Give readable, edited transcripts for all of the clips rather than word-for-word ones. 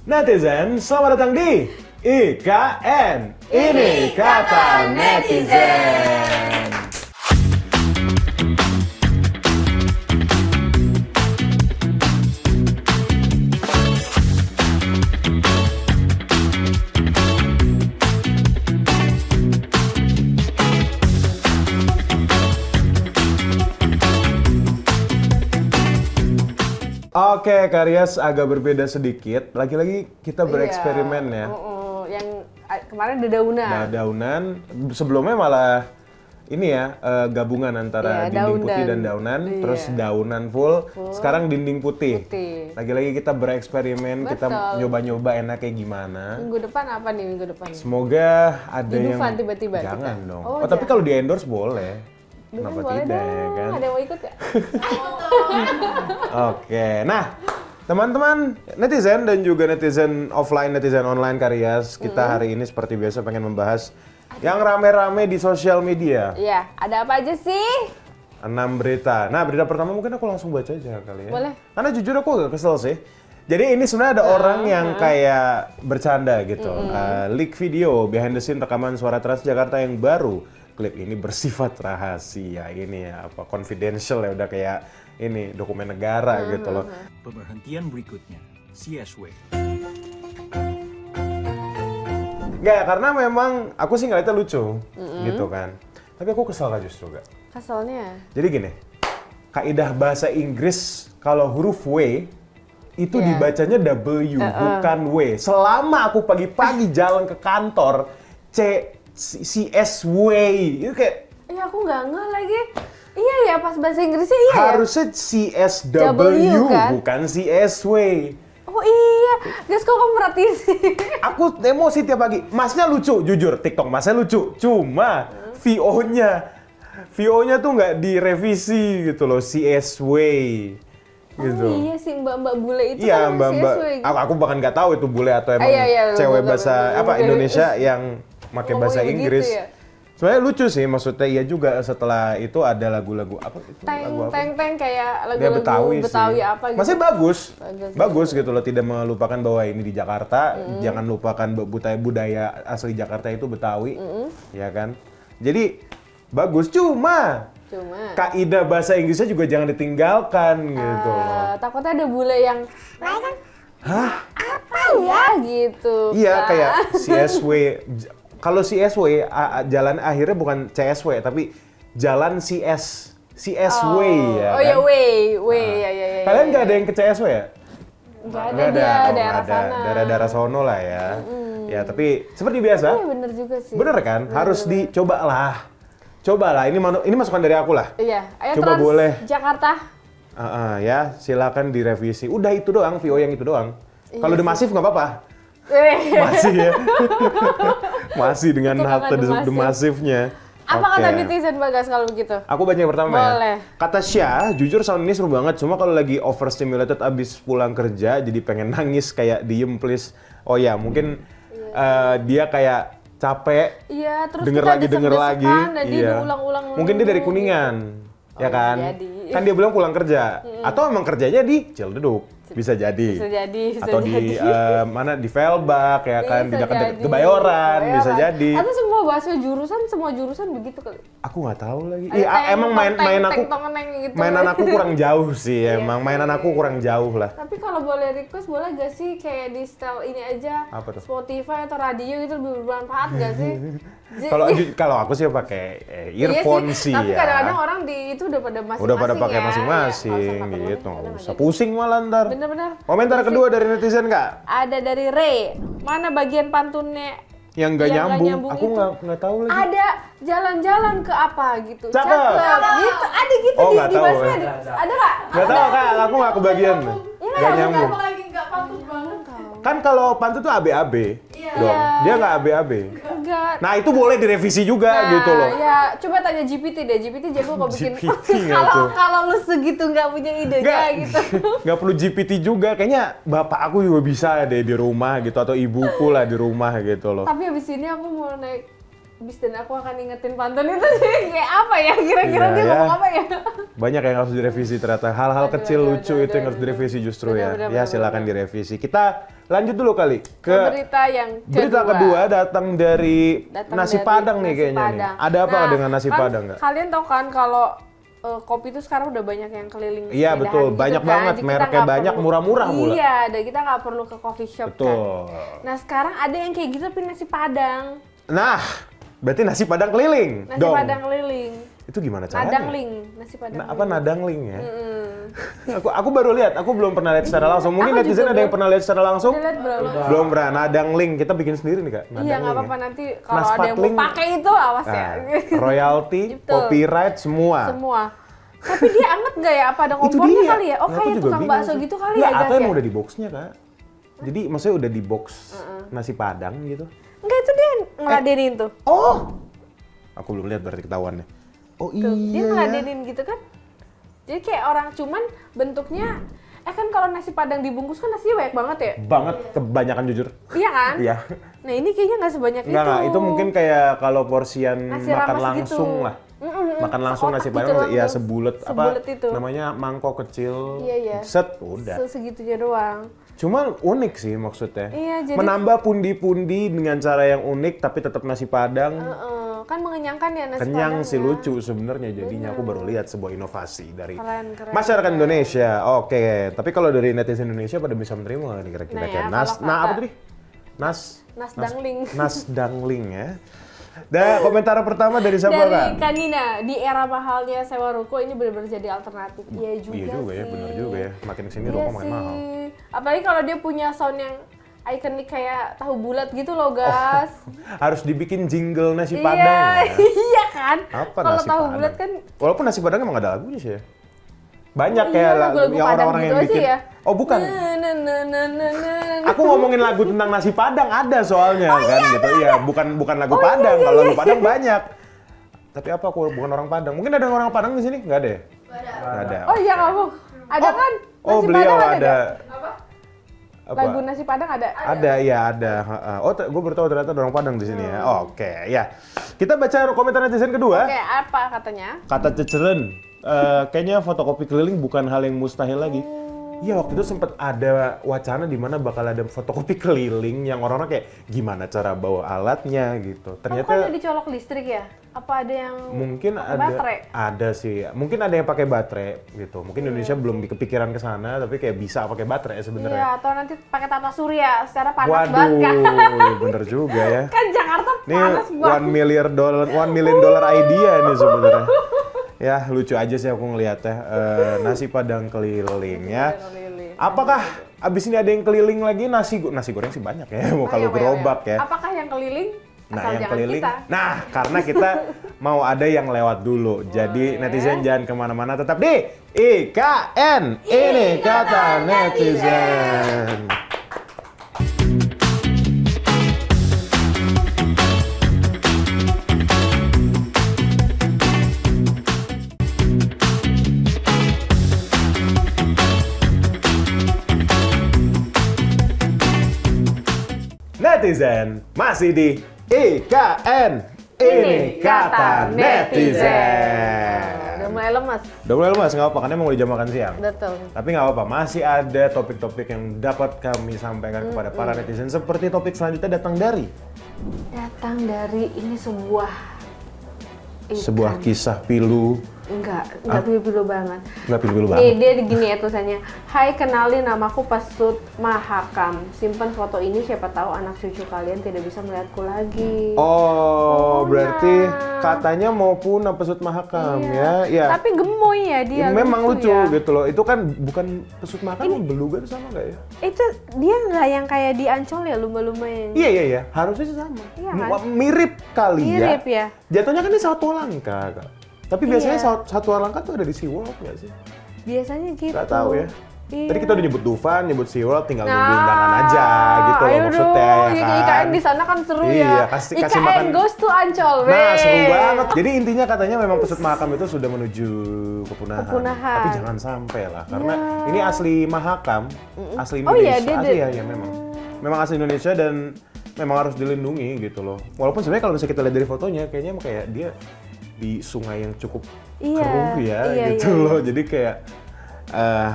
Netizen, selamat datang di IKN. Ini Kata Netizen. Oke, Karyas agak berbeda sedikit. Lagi-lagi kita bereksperimen ya. Yang kemarin dedaunan. Nah, daunan. Sebelumnya malah ini ya, gabungan antara dinding putih dan daunan. Terus daunan full. Sekarang dinding putih. Lagi-lagi kita bereksperimen, kita nyoba-nyoba enaknya gimana. Minggu depan apa nih minggu depan? Semoga ada yang... tiba-tiba. Jangan dong. Oh, tapi kalau di endorse boleh. Kenapa tidak ya kan? Ada yang mau ikut ya? Oke, nah teman-teman netizen dan juga netizen offline, netizen online Karyas, kita hari ini seperti biasa pengen membahas yang rame-rame di sosial media. Iya, ada apa aja sih? 6 berita. Nah, berita pertama mungkin aku langsung baca aja kali ya. Boleh. Karena jujur aku agak kesel sih. Jadi ini sebenarnya ada orang yang kayak bercanda gitu. Leak video behind the scene rekaman suara Transjakarta yang baru. Klip ini bersifat rahasia, ini ya apa confidential ya, udah kayak ini dokumen negara gitu loh. Pemberhentian berikutnya, CSW. Nggak, karena memang aku sih ngeliatnya lucu gitu kan. Tapi aku kesel lah justru gak. Keselnya? Jadi gini, kaidah bahasa Inggris kalau huruf W itu dibacanya W bukan W. Selama aku pagi-pagi jalan ke kantor, CSW itu kayak... Iya, aku nggak ngeh lagi. Iya ya, pas bahasa Inggrisnya iya harusnya CSW kan? bukan CSW. Oh iya, guys kok kamu merhatiin sih? Aku emosi tiap pagi. Masnya lucu, jujur. TikTok masnya lucu. Cuma VO-nya tuh nggak direvisi gitu loh, CSW. Gitu. Oh iya sih mbak-mbak bule itu iya, kan mbak-mbak. CSW gitu. Aku bahkan nggak tahu itu bule atau emang cewek bahasa apa Indonesia yang pakai bahasa Inggris. Ya? Sebenarnya lucu sih, maksudnya iya juga setelah itu ada lagu-lagu apa itu? Lagu apa? Teng kayak lagu-lagu Betawi apa gitu. Masih bagus gitu loh, tidak melupakan bahwa ini di Jakarta, jangan lupakan budaya asli Jakarta itu Betawi, ya kan? Jadi bagus, cuma kaidah bahasa Inggrisnya juga jangan ditinggalkan gitu loh. Takutnya ada bule yang hah? Apa ya gitu. Iya, kayak CSW. Kalau CSW, jalan akhirnya bukan CSW, tapi jalan CSW ya kan? Oh ya, ya. Kalian nggak ada yang ke CSW ya? Nggak ada, daerah sana. Daerah sono lah ya. Ya, tapi seperti biasa. Iya, bener juga sih. Bener kan? Harus dicobalah. Cobalah, ini masukan dari aku lah. Iya, ayo coba boleh. Jakarta. Ya, silakan direvisi. Udah itu doang, VO yang itu doang. Kalau udah masif nggak apa-apa. Masih ya. Masih dengan halte the masifnya. Apa kata netizen Bagas kalau begitu? Aku baca yang pertama Boleh. ya. Kata Syah, jujur sound ini seru banget. Cuma kalau lagi overstimulated abis pulang kerja, jadi pengen nangis kayak diem please. Oh ya, mungkin dia kayak capek. Iya, terus denger lagi. Dan dia ulang-ulang. Mungkin dia dari Kuningan, ya kan? Jadi. Kan dia bilang pulang kerja. Atau emang kerjanya di Ciledug. Bisa jadi. Atau di mana di Velbak ya kan, di dekat Kebayoran bisa jadi. Atau semua jurusan begitu kali. Aku nggak tahu lagi. Iya, emang mainan aku kurang jauh sih, emang mainan aku kurang jauh lah. Tapi kalau boleh request boleh gak sih kayak di style ini aja, apa tuh? Spotify atau radio itu lebih bermanfaat gak sih? Kalau aku sih pakai earphone sih tapi ya. Tapi kadang-kadang orang di itu udah pada masing-masing. Udah pada pakai masing-masing gitu. Nggak usah pusing malah ntar. Bener-bener. Komentar kedua dari netizen Kak? Ada dari Ray. Mana bagian pantunnya yang nggak nyambung? Aku nggak tahu lagi. Ada jalan-jalan ke apa gitu. Cakep. Gitu. Ada gitu di bahasa ada nggak? Nggak tahu Kak. Aku nggak kebagian. Nggak nyambung. Lagi nggak pantun banget. Kan kalau pantun tuh ABAB dong. Dia nggak ABAB. Enggak. Nah itu boleh direvisi juga gitu loh. Ya coba tanya GPT deh. GPT jago kok bikin. GPT kalau lu segitu nggak punya idenya gitu. Nggak perlu GPT juga. Kayaknya bapak aku juga bisa deh di rumah gitu atau ibuku lah di rumah gitu loh. Tapi abis ini aku mau naik Bis dan aku akan ingetin pantun itu sih kayak apa ya? Kira-kira Iya, dia ya. ngomong apa ya? Banyak yang harus direvisi ternyata. Hal-hal kecil lucu itu yang harus direvisi justru ya. Ya silakan direvisi. Kita lanjut dulu kali ke Berita yang berita kedua datang dari nasi dari Padang nih nasi kayaknya nih. Padang. Ada apa Nah, dengan nasi kan Padang nggak? Kalian tahu kan kalau kopi itu sekarang udah banyak yang keliling Iya, sepedahan betul. gitu Banyak kan. banget. Jadi kita Mereknya nggak banyak, perlu- murah-murah pula. Iya, dan kita nggak perlu ke coffee shop kan. Betul. Nah sekarang ada yang kayak gitu tapi nasi Padang. Nah, berarti nasi Padang keliling Nasi dong. Padang keliling. Itu gimana caranya? Nadangling, nasi Padang. Apa nadangling ya? Mm. aku baru lihat, aku belum pernah lihat secara langsung. Mungkin Aku netizen juga ada yang pernah lihat secara langsung? Udah lihat belum? Belum pernah. Nadangling, kita bikin sendiri nih Kak. Iya Nadangling nggak apa-apa ya. nanti kalau ada yang Naspatling. mau pakai itu awas ya. Nah, royalty, Betul. copyright semua. Semua. Tapi dia anget nggak ya? Apa ada Itu kompornya dia. kali ya? Oh Nah, aku kayak juga tukang bingung bakso sih. gitu kali Nggak, ya atau guys emang ya? udah di boxnya Kak. Jadi maksudnya udah di box nasi Padang gitu. Enggak itu dia ngeladenin tuh. Oh, aku belum lihat berarti ketahuannya. Oh Tuh, dia iya ya. ngeladenin gitu kan. Jadi kayak orang cuman bentuknya kan kalau nasi Padang dibungkus kan nasinya banyak banget ya? Banget, kebanyakan jujur. Iya kan? Iya. Nah ini kayaknya nggak sebanyak Enggak, itu mungkin kayak kalau porsian Nasi makan rames langsung gitu. lah. Makan langsung nasi Sekotak Padang, gitu ya langsung. sebulet apa Sebulet itu. namanya mangkok kecil. Iya, iya. Set, udah. Segitunya doang. Cuma unik sih maksudnya. Iya, jadi- Menambah pundi-pundi dengan cara yang unik tapi tetap nasi Padang. Kan mengenyangkan ya nasi Kenyang Padang sih, ya. lucu sebenarnya jadinya. Aku baru lihat sebuah inovasi dari Keren. masyarakat Indonesia. Oke, tapi kalau dari netizen Indonesia pada bisa menerima nggak nih kira-kira? Nah ya, Kayak nas, kalau nah kata- apa tadi? Nasdangling. Nasdangling ya. Dan komentar pertama dari siapa Dari kan? Kanina, di era mahalnya sewa ruko ini benar-benar jadi alternatif. Iya juga Iya juga sih. ya, bener juga ya. Makin kesini Iya rokok makin sih. mahal. Apalagi kalau dia punya sound yang ikonik kayak tahu bulat gitu loh, gas. Harus dibikin jingle nasi Iya, Padang ya. iya kan? Apa Kalau nasi tahu Padang? bulat kan Walaupun nasi Padang emang ada lagunya sih ya. Banyak iya, kayak lagu-lagu yang Padang orang-orang gitu yang aja bikin. ya. Oh bukan. Na. Aku ngomongin lagu tentang nasi Padang ada soalnya Oh, kan gitu. Iya, bukan lagu Padang. Kalau lagu Padang banyak. Tapi apa aku bukan orang Padang? Mungkin ada orang Padang di sini? Nggak ada ya? Nggak ada. Oh iya kamu. Ada kan? Oh, Nasi beliau Padang ada. Apa? Lagu nasi Padang ada. Ada, iya ada. Oh, gue baru tahu ternyata ada orang Padang di sini ya. Oke, ya. Kita baca komentar netizen kedua. Oke, apa katanya? Kata Ceceren, kayaknya fotokopi keliling bukan hal yang mustahil lagi. Iya, waktu itu sempat ada wacana di mana bakal ada fotokopi keliling yang orang-orang kayak gimana cara bawa alatnya gitu. Ternyata Ternyata dicolok listrik ya? Apa ada yang mungkin pakai ada baterai? ada sih. Mungkin ada yang pakai baterai gitu. Mungkin Indonesia belum kepikiran ke sana tapi kayak bisa pakai baterai sebenarnya. Iya, atau nanti pakai tata surya secara panas Waduh, banget kan? bener juga ya. Kan Jakarta Ini panas banget. $1 million idea nih sebenarnya. Ya lucu aja sih aku ngeliatnya. Nasi Padang keliling ya. Apakah abis ini ada yang keliling lagi nasi goreng sih banyak ya. Mau kalau gerobak ya. Apakah yang keliling? Nah Asal yang jangan keliling. kita. Nah karena kita mau ada yang lewat dulu. Jadi netizen jangan kemana-mana. Tetap di IKN. Ini kata netizen. Netizen masih di IKN. Ini kata netizen. Udah mulai lemas. Udah mulai lemas nggak apa, karena emang udah jam makan siang. Betul. Tapi nggak apa-apa, masih ada topik-topik yang dapat kami sampaikan kepada para netizen. Seperti topik selanjutnya datang dari Datang dari ini sebuah sebuah kisah pilu. Enggak pilu-pilu banget. Nggak pilu-pilu Nih, banget. dia gini ya tulisannya. Hai, kenalin namaku Pesut Mahakam. Simpan foto ini, siapa tahu anak cucu kalian tidak bisa melihatku lagi. Oh, berarti nah. katanya mau punah Pesut Mahakam ya. Ya. Tapi gemoy ya dia. Memang lucu ya. gitu loh. Itu kan bukan Pesut Mahakam, beluga itu sama nggak ya? Itu dia nggak yang kayak di Ancol ya, lumba-lumba yang Iya. Harusnya sih sama. Iya kan? Mirip kali mirip ya. ya. Jatuhnya kan ini satwa langka, Kak. Tapi biasanya Iya. satwa langka tuh ada di SeaWorld nggak sih? Biasanya gitu. Nggak tahu ya. Iya. Tadi kita udah nyebut Dufan, nyebut SeaWorld, tinggal nunggu undangan aja gitu loh ayo maksudnya dong, ya IKN kan. di sana kan seru Iya, ya. kasih IKN makan. goes to Ancol, Nah, weh. seru banget. Jadi intinya katanya memang Pesut Mahakam itu sudah menuju kepunahan. Kepunahan. Tapi jangan sampai lah, karena ini asli Mahakam, asli Oh Indonesia. iya, dia asli ya memang. Memang asli Indonesia dan memang harus dilindungi gitu loh. Walaupun sebenarnya kalau misalnya kita lihat dari fotonya, kayaknya emang kayak dia di sungai yang cukup keruh ya gitu loh. Jadi kayak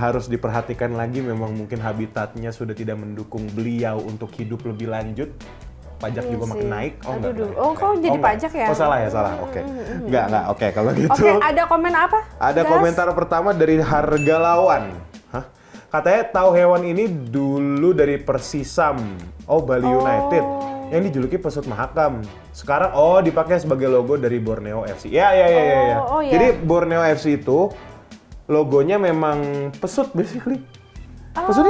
harus diperhatikan lagi, memang mungkin habitatnya sudah tidak mendukung beliau untuk hidup lebih lanjut. Pajak juga makin naik. Oh enggak. Oh, kok jadi pajak ya? Oh salah ya, salah. Oke. Enggak. Oke, kalau gitu. Oke, ada komen apa? Ada komentar pertama dari Hargalawan. Hah? Katanya tahu hewan ini dulu dari Persisam. Oh, Bali United. Yang dijuluki pesut Mahakam. Sekarang dipakai sebagai logo dari Borneo FC. Ya. Oh, ya. Jadi Borneo FC itu logonya memang pesut basically. Pesut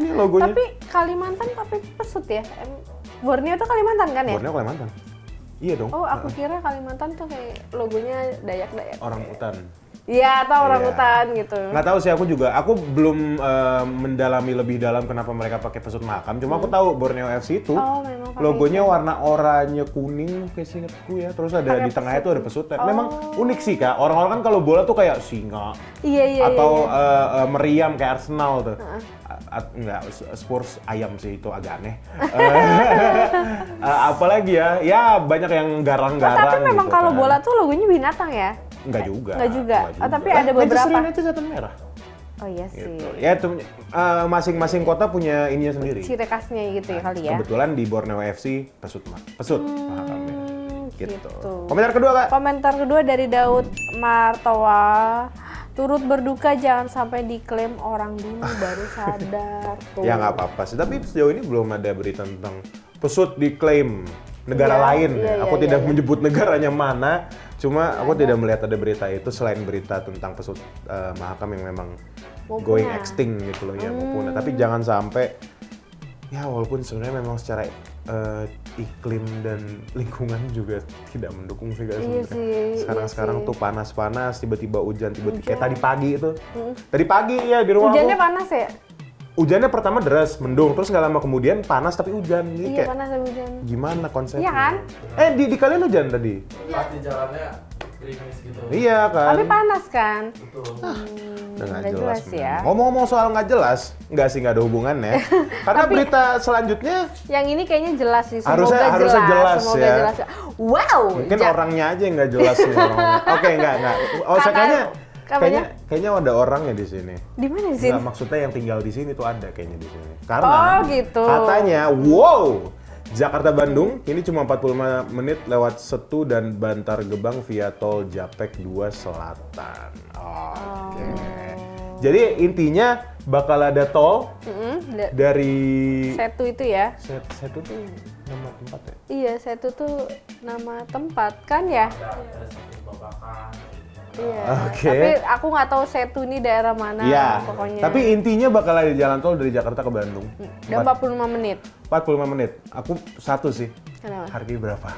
ini logonya. Tapi Kalimantan pesut ya? Borneo tuh Kalimantan kan ya? Borneo Kalimantan. Iya dong. Oh, aku kira Kalimantan tuh kayak logonya Dayak-Dayak. Orang utan. Iya, atau orang hutan gitu. Nggak tahu sih, aku belum mendalami lebih dalam kenapa mereka pakai pesut Mahakam. Cuma aku tahu Borneo FC itu memang pakai logonya warna oranye kuning kayak seingetku ya. Terus ada di tengahnya itu ada pesutnya. Memang unik sih Kak. Orang-orang kan kalau bola tuh kayak singa. Iya. Atau meriam kayak Arsenal tuh. Enggak, Spurs ayam sih, itu agak aneh. Apalagi ya banyak yang garang-garang. Tapi memang gitu kalau kan. bola tuh logonya binatang ya? Enggak juga. Tapi ada beberapa. Manchester United setan merah. Oh iya sih. Gitu. Ya itu masing-masing kota punya ininya sendiri. Ciri khasnya gitu ya kali ya. Kebetulan di Borneo FC pesut Mahakam ya. Gitu. Gitu. Komentar kedua Kak. Komentar kedua dari Daud Martowa. Turut berduka, jangan sampai diklaim orang dulu baru sadar. Tuh. Ya nggak apa-apa sih. Tapi sejauh ini belum ada berita tentang pesut diklaim negara lain. Aku tidak menyebut negaranya mana. Cuma aku tidak melihat ada berita itu selain berita tentang pesut Mahakam yang memang going extinct gitu loh ya, mau punah. Tapi jangan sampai, ya walaupun sebenarnya memang secara iklim dan lingkungan juga tidak mendukung sih guys. Sekarang tuh panas-panas, tiba-tiba hujan, kayak tadi pagi itu. Tadi pagi ya di rumah Hujannya aku. panas ya? Hujannya pertama deras, mendung, terus nggak lama kemudian panas tapi hujan. Jadi Iya, kayak panas tapi hujan. gimana konsepnya? Iya kan? Di kalian hujan tadi? Pas di jalannya gerimis gitu. Iya kan? Tapi panas kan? Betul. Udah nggak nggak jelas, jelas ya. Ngomong-ngomong soal nggak jelas, nggak sih, nggak ada hubungannya. Karena berita selanjutnya Yang ini kayaknya jelas sih. Semoga Harusnya jelas Semoga ya. jelas. Wow. mungkin orangnya aja yang nggak jelas nih. Oke, nggak. Oh, kayaknya ada orangnya di sini. Di mana di sini? Nggak, maksudnya yang tinggal di sini tuh ada kayaknya di sini. Karena gitu. katanya, wow, Jakarta-Bandung ini cuma 45 menit lewat Setu dan Bantar Gebang via tol Japek 2 Selatan. Oke. Jadi intinya bakal ada tol dari Setu itu ya? Setu tuh nama tempat ya? Iya, Setu tuh nama tempat kan ya? Ada satu babakan. Iya. Oke. Tapi aku nggak tahu Setu ini daerah mana Iya. pokoknya. Tapi intinya bakal ada jalan tol dari Jakarta ke Bandung. Dan 45 menit. 45 menit. Aku satu sih. Kenapa? Harganya berapa?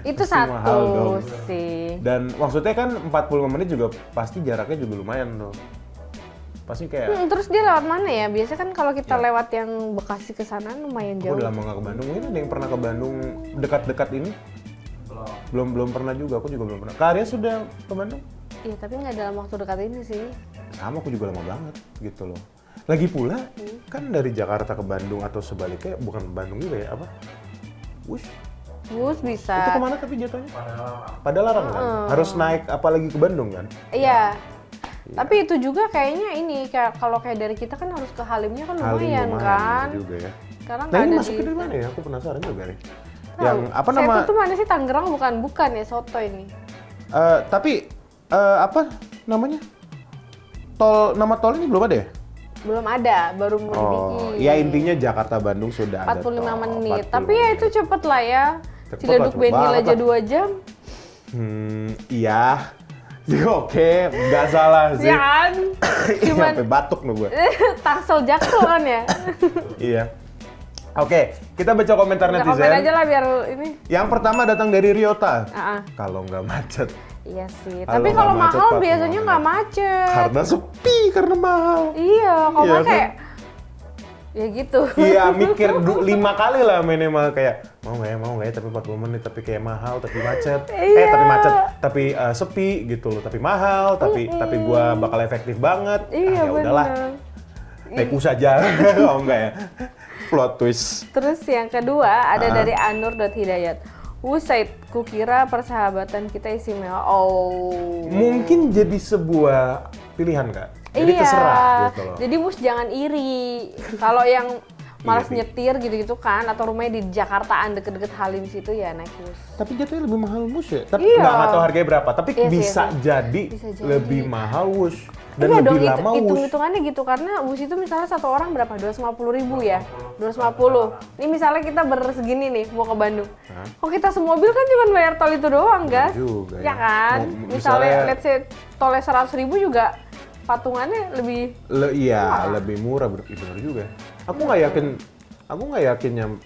Itu Pasti mahal satu dong. sih. Dan maksudnya kan 45 menit juga pasti jaraknya juga lumayan tuh. Pasti kayak Terus dia lewat mana ya? Biasanya kan kalau kita lewat yang Bekasi ke sana lumayan aku jauh. udah lama nggak ke Bandung. Mungkin ada yang pernah ke Bandung dekat-dekat ini? Belum pernah juga. Aku juga belum pernah. Kak Arya sudah ke Bandung? Iya, tapi nggak dalam waktu dekat ini sih. Sama, aku juga lama banget gitu loh. Lagi pula kan dari Jakarta ke Bandung atau sebaliknya, bukan Bandung juga ya, apa? Wush. Bus bisa. Itu kemana tapi jatuhnya? Pada Larang kan? Harus naik apalagi ke Bandung kan? Iya. Tapi itu juga kayaknya ini kayak kalau kayak dari kita kan harus ke Halimnya kan lumayan kan. juga ya. Sekarang Nah nggak ini ada masuknya di dari mana ya? Aku penasaran juga nih. Tahu. Yang apa nama? Setu tuh mana sih? Tangerang bukan ya, soto ini. Tapi apa namanya? Nama tol ini belum ada ya? Belum ada, baru mau dibikin. Ya intinya Jakarta Bandung sudah ada 45 tol. menit. 45 Tapi ya itu cepet lah ya. Cepet Ciledug lah, cepet Benhil banget aja lah. 2 jam. Iya. Oke, nggak salah sih. Ya kan? Cuman Sampai batuk loh gue. Tangsel Jaksel kan ya. Iya. Oke, kita baca komentar Udah netizen. komen aja lah biar ini. Yang pertama datang dari Ryota. Ah, Kalau nggak macet. iya sih. Kalau Tapi nggak kalau macet, mahal 45 biasanya nggak menit. macet. Karena sepi, karena mahal. Iya, kalau Iya nggak kan? kayak ya gitu. Iya, mikir 5 kali lah minimal kayak mau nggak ya, tapi 40 menit, tapi kayak mahal, tapi macet. Iya. Tapi macet, tapi sepi gitu loh, tapi mahal, tapi gua bakal efektif banget. Iya, Ya udahlah. bener. Naik saja. Oh enggak ya. Plot twist. Terus yang kedua ada Ah. dari Anur.Hidayat. Wusaid, kukira persahabatan kita istimewa. Oh. Mungkin jadi sebuah pilihan, Kak. Jadi terserah gitu loh. Jadi Mus jangan iri. Kalau yang malas Iri. nyetir gitu-gitu kan, atau rumahnya di Jakartaan deket-deket Halim situ ya naik bus. Tapi jatuhnya lebih mahal Wush ya? Tapi Iya. nggak tahu harganya berapa. Tapi Iya sih, bisa, iya sih. jadi Bisa jadi. lebih mahal Wush. Dan Iya lebih dong, lama Wush. hitung-hitungannya gitu karena bus itu misalnya satu orang berapa? 250.000 ya? 250. Ini misalnya kita bersegini nih mau ke Bandung. Kok kita semobil kan cuma bayar tol itu doang, gas? juga Ya ya. kan? Misalnya- Misalnya let's say tolnya 100.000 juga patungannya lebih Iya, lebih murah bener juga. Aku nggak yakin nyampe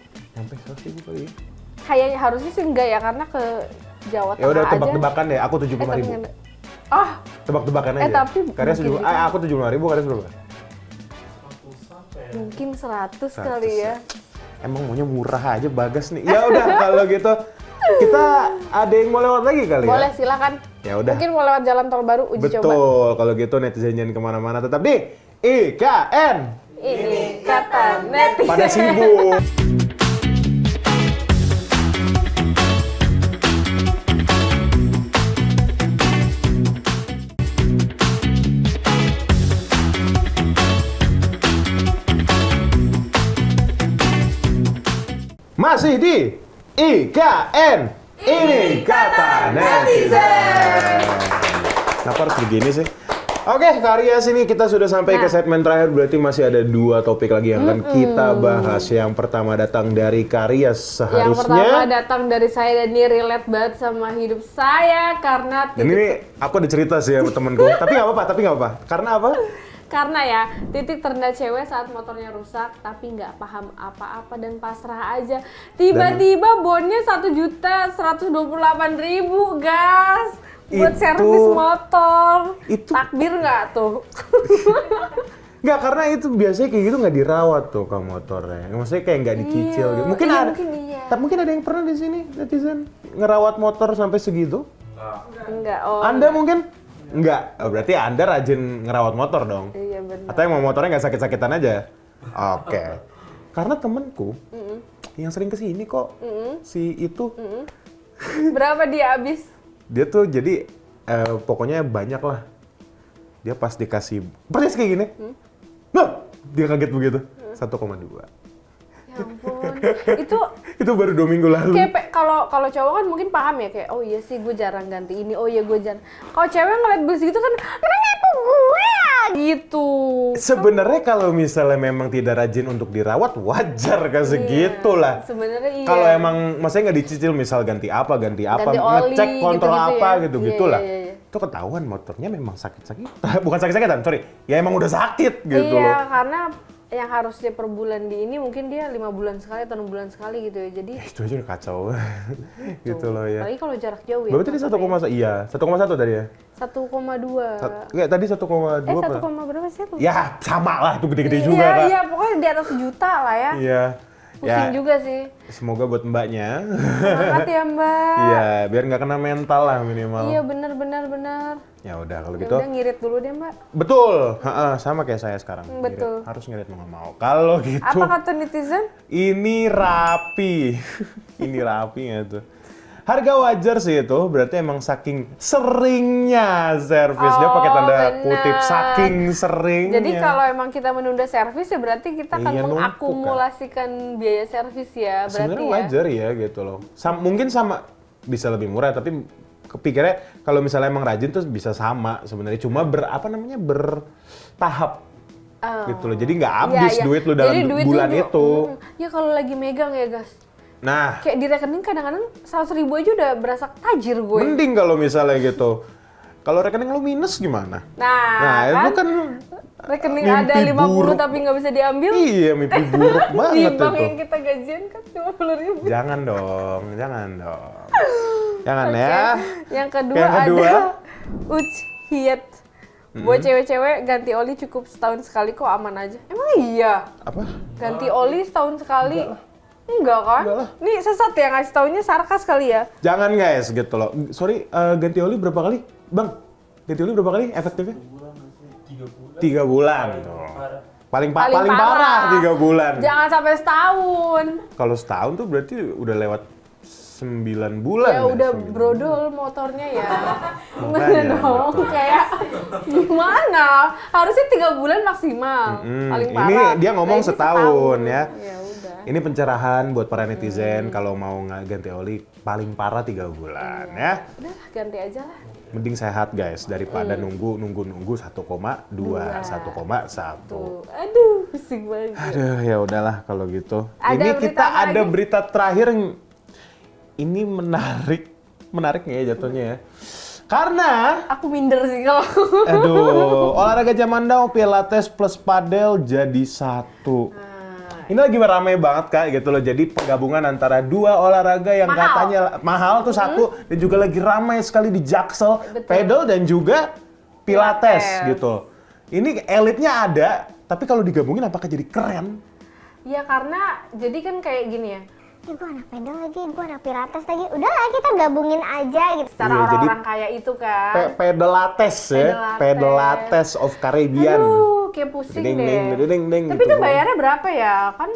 100.000 kali. kayaknya harusnya sih enggak ya karena ke Jawa Ya Tengah udah aja. tebak-tebakan deh, aku tapi 75.000. nggak- Ah, Tebak-tebakan aja. tapi Karya mungkin gitu. aku 75.000, karya berapa? mungkin 100 100 kali ya. Emang maunya murah aja Bagas nih. Ya udah kalau gitu kita ada yang mau lewat lagi kali Boleh ya? silakan. Ya udah. Mungkin mau lewat jalan tol baru uji Betul. coba. Kalau gitu netizen jangan kemana-mana, tetap di IKN. Ini kata netizen. Pada sibuk. Masih di IKN. Ini kata netizen. Kenapa harus begini sih? Oke, Karya sini kita sudah sampai ke segmen terakhir, berarti masih ada 2 topik lagi yang akan kita bahas. Yang pertama datang dari Karya, Yang pertama seharusnya. datang dari saya dan ini relate banget sama hidup saya karena Dan ini aku ada cerita sih sama temenku, tapi nggak apa-apa, Karena apa? karena ya titik terendah cewek saat motornya rusak tapi nggak paham apa-apa dan pasrah aja. Tiba-tiba bonnya 1.128.000 gas buat Itu- servis motor. itu- Takbir nggak tuh? Nggak, karena itu biasanya kayak gitu nggak dirawat tuh ke motornya. Maksudnya kayak nggak dicicil gitu. Mungkin iya, ada. mungkin iya. Tapi mungkin ada yang pernah di sini netizen ngerawat motor sampai segitu? Enggak. Oh, Anda mungkin? Enggak. Oh, berarti Anda rajin ngerawat motor dong? iya benar. Atau yang mau motornya nggak sakit-sakitan aja? Oke. Karena temenku yang sering kesini kok, si itu, Berapa dia habis? dia tuh jadi pokoknya banyak lah. Dia pas dikasih persis kayak gini, nah dia kaget begitu, 1,2. Ya ampun. Itu Itu baru 2 minggu lalu. kayak kalau cowok kan mungkin paham ya kayak oh iya sih gue jarang ganti ini, oh iya gue jarang. Kalau cewek ngeliat beli segitu kan kenapa gue ya gitu. Sebenarnya kalau misalnya memang tidak rajin untuk dirawat, wajar kan segitu lah. Sebenarnya iya. Kalau emang maksudnya nggak dicicil, misal ganti apa, Ganti oli, ngecek kontrol gitu-gitu apa ya. gitu-gitu Iya, lah. iya, iya. Itu ketahuan motornya memang sakit-sakitan. Bukan sakit-sakitan, sorry. Ya emang udah sakit gitu Iya, loh. karena yang harusnya per bulan di ini mungkin dia 5 bulan sekali atau 6 bulan sekali gitu ya. Jadi Itu aja udah kacau. Gitu loh ya. apalagi kalau jarak jauh ya. Berarti tadi 1,1, iya. 1,1 tadi ya? 1,2. Enggak, tadi 1,2 1, apa? berapa sih? Lupa. Ya, sama lah. Itu gede-gede juga, Iya, Kak. iya, pokoknya di atas sejuta lah ya. Iya. Pusing juga sih. Semoga buat mbaknya. Semangat ya, Mbak. Iya, biar nggak kena mental lah minimal. Iya, benar. Ya udah kalau Ya gitu. udah ngirit dulu deh, Mbak. Betul, sama kayak saya sekarang. Betul. Ngirit. Harus ngirit mau nggak mau. Kalau gitu, Apa kata netizen? ini rapi. Ini rapi nggak tuh? Harga wajar sih itu, berarti emang saking seringnya servis. Dia pakai tanda benar. kutip saking seringnya. Jadi kalau emang kita menunda servis ya berarti kita akan Iya, numpuk, kan? mengakumulasikan biaya servis ya. Berarti sebenarnya ya. wajar ya gitu loh. Mungkin sama bisa lebih murah, tapi kepikirnya kalau misalnya emang rajin tuh bisa sama sebenarnya. Cuma bertahap. Gitu loh. Jadi nggak habis Iya, iya. duit lu dalam Jadi duit bulan lu itu. Ya kalau lagi megang ya, guys. Nah, Kayak di rekening kadang-kadang 100.000 aja udah berasa tajir gue. mending kalau misalnya gitu. Kalau rekening lu minus gimana? Nah, itu kan rekening mimpi ada 50 buruk. tapi nggak bisa diambil. Iya, mimpi buruk Di banget bank itu. yang kita gajian kan 50.000. Jangan dong. Jangan ya. Yang kedua, Yang kedua? ada Hiet. Buat cewek-cewek ganti oli cukup setahun sekali kok aman aja. Emang iya? Apa? Ganti oli setahun sekali? Enggak kan? Enggak lah. Nih sesat ya ngasih taunya sarkas kali ya. Jangan guys, gitu loh. Sorry, ganti oli berapa kali? Bang, ganti oli berapa kali efektifnya? 3 bulan. Tuh. Paling parah 3 bulan. Jangan sampai setahun. Kalau setahun tuh berarti udah lewat 9 bulan. Ya udah 9 brodol motornya ya. Makanya, Gimana dong? betul. Kayak gimana? Harusnya 3 bulan maksimal. Paling parah. Ini dia ngomong Nah, ini setahun ya. Ya udah. Ini pencerahan buat para netizen kalau mau ganti oli paling parah 3 bulan ya. Udah lah, ganti aja lah. Mending sehat guys daripada nunggu 1,2, 1,1. Tuh. Aduh, pusing banget. Aduh ya udahlah kalau gitu. Ada Ini berita kita apa ada lagi? berita terakhir yang ini menarik nih ya jatuhnya ya. Karena Aku minder sih kalau. aduh, olahraga zaman now Pilates plus padel jadi satu. Ini lagi ramai banget Kak gitu loh. Jadi penggabungan antara 2 olahraga yang Mahal. katanya mahal tuh satu dan juga lagi ramai sekali di Jaksel, Betul. pedal dan juga Pilates Pilates. gitu. Ini elitnya ada, tapi kalau digabungin apakah jadi keren? Ya karena jadi kan kayak gini ya. Gue anak pedal lagi, gue anak pilates lagi. Udah lah kita gabungin aja gitu. Secara Iya, jadi orang-orang kaya itu kan. Pedalates ya, Pedalates. Pedalates of Caribbean. Aduh, kayak pusing Ding, deh. ding, ding, ding, ding, Tapi gitu. itu bayarnya berapa ya? Kan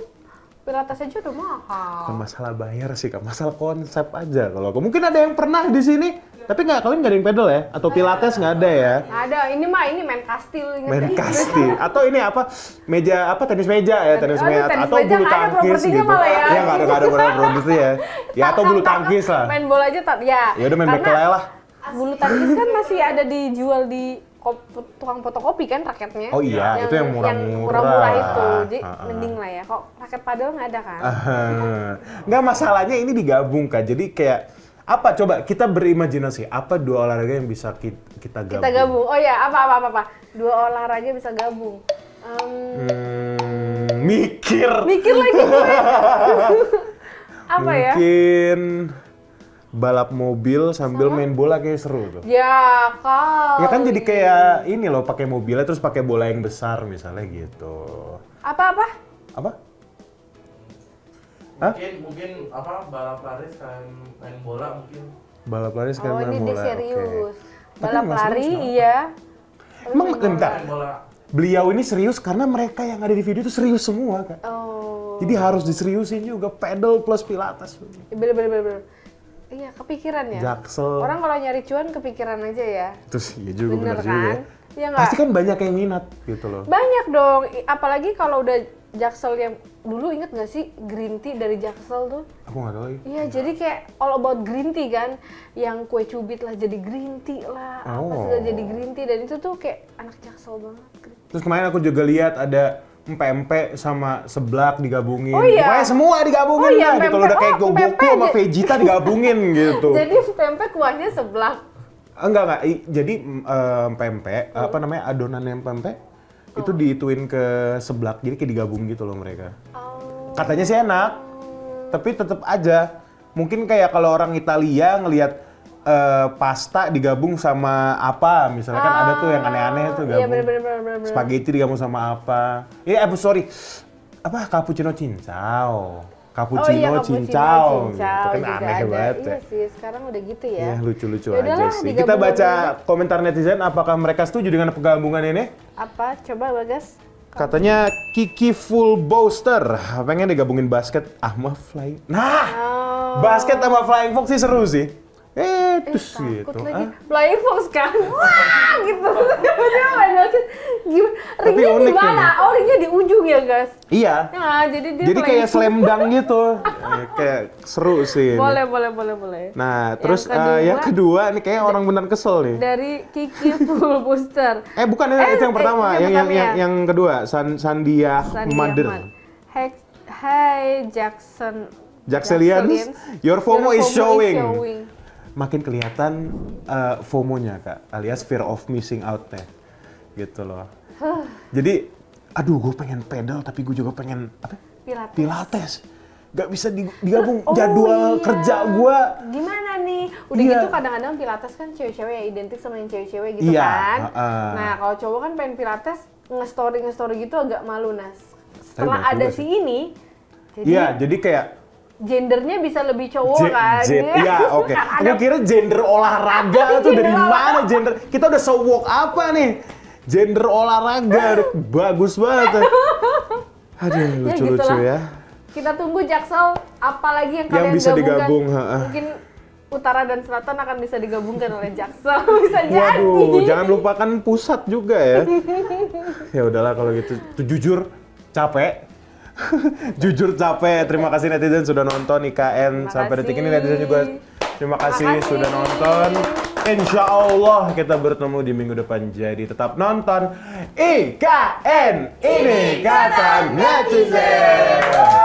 Pilates aja udah mahal. Bukan masalah bayar sih Kak, masalah konsep aja. Kalau mungkin ada yang pernah di sini, tapi kalian nggak ada yang pedal ya? Atau Pilates nggak ada ya? Ada, ini main kastil gitu. Main kasti atau ini apa meja apa tenis meja ya tenis Aduh, meja tenis atau meja bulu nggak ada tangkis propertinya gitu malah ya. nggak ada produksi ya ya atau bulu tangkis lah Main bola aja ya. ya udah main Karena bekele lah Bulu tangkis kan masih ada dijual di tukang fotokopi kan raketnya. Oh iya, itu yang murah-murah. Yang murah-murah itu. Jadi Ah, ah. mending lah ya. Kok raket padel nggak ada kan? nggak masalahnya ini digabung Kak jadi kayak apa coba kita berimajinasi apa 2 olahraga yang bisa kita gabung Kita gabung. Oh ya, apa. 2 olahraga bisa gabung. mikir Mikir lagi gue. Apa ya? mungkin balap mobil sambil main bola kayak seru tuh. Ya, kau. Ya kan jadi kayak ini loh pakai mobilnya terus pakai bola yang besar misalnya gitu. Apa? Apa? Hah? Mungkin apa balap lari sekalian main bola mungkin. Balap lari sekali Oh, main ini bola. dia serius. Oke. Tapi Balap nggak lari, serius, iya. Emang bentar, Main bola. beliau ini serius karena mereka yang ada di video itu serius semua kan. Oh. Jadi harus diseriusin juga pedal plus pilates. Bener. Iya, kepikiran ya. Jaksel. Orang kalau nyari cuan kepikiran aja ya. Terus iya juga Bener bener juga. kan? Iya nggak? Pasti kan banyak yang minat gitu loh. Banyak dong, apalagi kalau udah Jaksel yang dulu inget gak sih green tea dari Jaksel tuh? Aku nggak tahu lagi. Iya, jadi kayak all about green tea kan, yang kue cubit lah jadi green tea lah, apa Oh. segala jadi green tea dan itu tuh kayak anak Jaksel banget. Terus kemarin aku juga lihat ada empek-empek sama seblak digabungin. Oh iya. Pokoknya semua digabungin Oh iya, dah gitu loh. Udah empek. kayak Oh, Goku empek sama aja. Vegeta digabungin gitu. Jadi pempek kuahnya seblak. Enggak. Jadi pempek, apa namanya adonan yang pempek itu diituin ke seblak, jadi kayak digabung gitu loh mereka. Oh. Katanya sih enak, tapi tetap aja. Mungkin kayak kalau orang Italia ngelihat pasta digabung sama apa, misalnya kan ada tuh yang aneh-aneh tuh Iya, gabung. bener. Spaghetti digabung sama apa? Sorry, apa cappuccino cincau. Cappuccino cincau. Gitu. Kan juga aneh ada. banget Iya ya. sih, sekarang udah gitu ya. Ya lucu-lucu Yaudahlah, aja sih. digabung-gabung Kita baca aja. komentar netizen, apakah mereka setuju dengan penggabungan ini? Apa? Coba Bagas. Katanya Kiki Full Booster pengen digabungin basket sama flying. Nah, Oh. basket sama flying fox sih seru sih. Terus Takut gitu. lagi. Flying Fox kan? Wah, gitu. Dia main basket. Gimana? Tapi Ringnya di unik mana? ini. Oh, ringnya di ujung ya, guys. Iya. Nah, jadi dia Jadi kayak slam dunk gitu. Kayak seru sih. ini. Boleh. Nah, terus kedua- yang kedua nih kayak orang beneran kesel nih. Dari Kiki Full Booster. Bukan itu yang pertama, itu pertama ya. yang kedua Sandia Sandy Mother. Ahmad. Hai Jackson. Jackselians, your FOMO is showing. showing. Makin kelihatan FOMO-nya Kak, alias fear of missing out-nya. Gitu loh. Jadi, aduh gue pengen pedal tapi gue juga pengen apa? Pilates. Gak bisa digabung Oh, jadwal iya. kerja gue. Gimana nih? Udah Iya. gitu kadang-kadang Pilates kan cewek-cewek ya identik sama yang cewek-cewek gitu Iya, kan. heeh. Nah, kalau cowok kan pengen Pilates nge-story gitu agak malu. Nah, setelah benar ada juga si ini, jadi Iya, jadi kayak gendernya bisa lebih cowok kan. Iya, oke. Kan Aku ada kira gender olahraga tuh dari Gender mana gender? Kita udah so woke apa nih? Gender olahraga, bagus banget. Aduh, Ya lucu-lucu gitulah. ya. Kita tunggu Jaksel apalagi yang Yang kalian bisa gabungkan. digabung, ha-ha. Mungkin utara dan selatan akan bisa digabungkan oleh Jaksel. Bisa jadi. Waduh, jangan lupakan pusat juga ya. Ya udahlah kalau gitu. Tuh, jujur capek. Jujur capek. Terima kasih netizen sudah nonton IKN. Terima Sampai detik ini kasih. netizen juga terima kasih Terima kasih. sudah nonton. Insya Allah kita bertemu di minggu depan. Jadi tetap nonton IKN. Ini kata netizen.